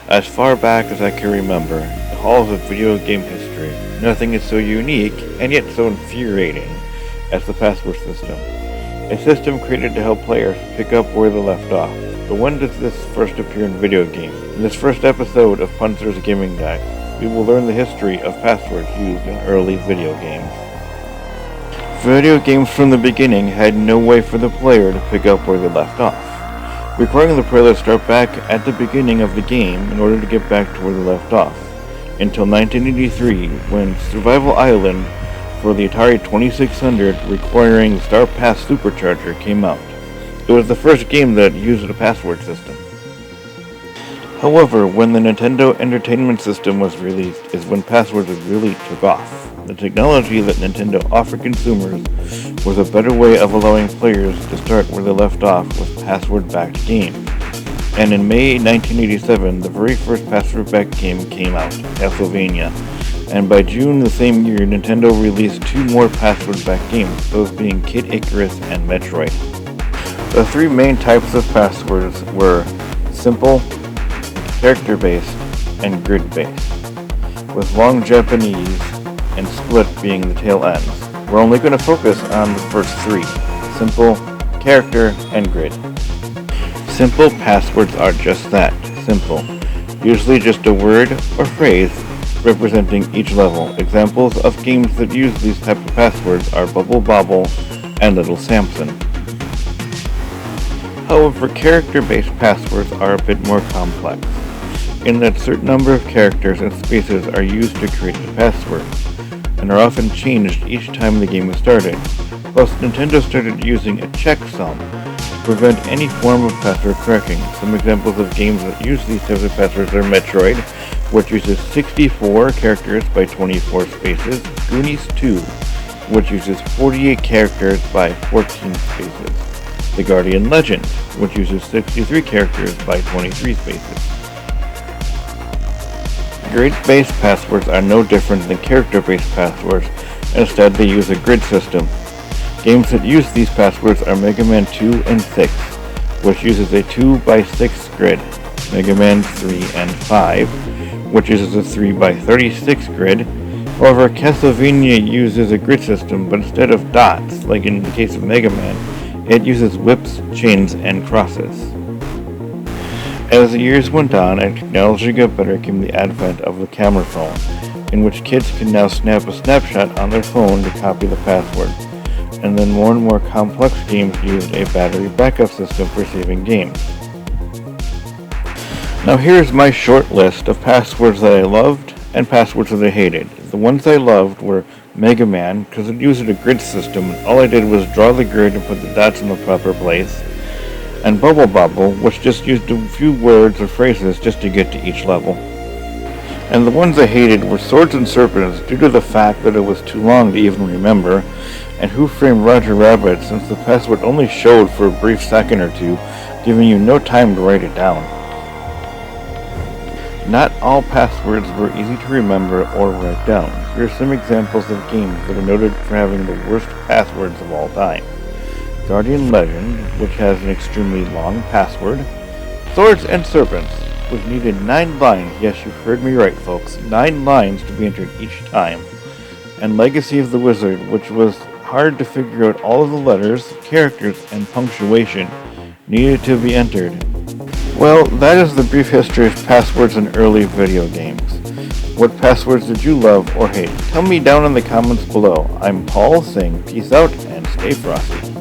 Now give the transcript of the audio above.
As far back as I can remember, the halls of video game history, nothing is so unique and yet so infuriating as the password system. A system created to help players pick up where they left off. But when does this first appear in video games? In this first episode of Punzer's Gaming Guide, we will learn the history of passwords used in early video games. Video games from the beginning had no way for the player to pick up where they left off, requiring the player to start back at the beginning of the game in order to get back to where they left off, until 1983 when Survival Island for the Atari 2600 requiring the Star Pass Supercharger came out. It was the first game that used a password system. However, when the Nintendo Entertainment System was released is when passwords really took off. The technology that Nintendo offered consumers was a better way of allowing players to start where they left off with password-backed games. And in May 1987, the very first password-backed game came out, Castlevania. And by June the same year, Nintendo released two more password-backed games, those being Kid Icarus and Metroid. The three main types of passwords were simple, character-based, and grid-based, with long Japanese and split being the tail ends. We're only going to focus on the first three, simple, character, and grid. Simple passwords are just that, simple, usually just a word or phrase representing each level. Examples of games that use these types of passwords are Bubble Bobble and Little Samson. However, character-based passwords are a bit more complex, in that a certain number of characters and spaces are used to create the password, and are often changed each time the game is started. Plus, Nintendo started using a checksum to prevent any form of password cracking. Some examples of games that use these types of passwords are Metroid, which uses 64 characters by 24 spaces, Goonies 2, which uses 48 characters by 14 spaces, The Guardian Legend, which uses 63 characters by 23 spaces. Grid-based passwords are no different than character-based passwords. Instead, they use a grid system. Games that use these passwords are Mega Man 2 and 6, which uses a 2x6 grid, Mega Man 3 and 5, which uses a 3x36 grid. However, Castlevania uses a grid system, but instead of dots, like in the case of Mega Man, it uses whips, chains, and crosses. As the years went on and technology got better came the advent of the camera phone, in which kids can now snap a snapshot on their phone to copy the password. And then more and more complex games used a battery backup system for saving games. Now here's my short list of passwords that I loved and passwords that I hated. The ones I loved were Mega Man, because it used a grid system and all I did was draw the grid and put the dots in the proper place, and Bubble Bobble, which just used a few words or phrases just to get to each level. And the ones I hated were Swords and Serpents due to the fact that it was too long to even remember, and Who Framed Roger Rabbit since the password only showed for a brief second or two, giving you no time to write it down. Not all passwords were easy to remember or write down. Here are some examples of games that are noted for having the worst passwords of all time. Guardian Legend, which has an extremely long password. Swords and Serpents, which needed 9 lines, yes, you heard me right folks, 9 lines to be entered each time. And Legacy of the Wizard, which was hard to figure out all of the letters, characters, and punctuation needed to be entered. Well, that is the brief history of passwords in early video games. What passwords did you love or hate? Tell me down in the comments below. I'm Paul saying peace out and stay frosty.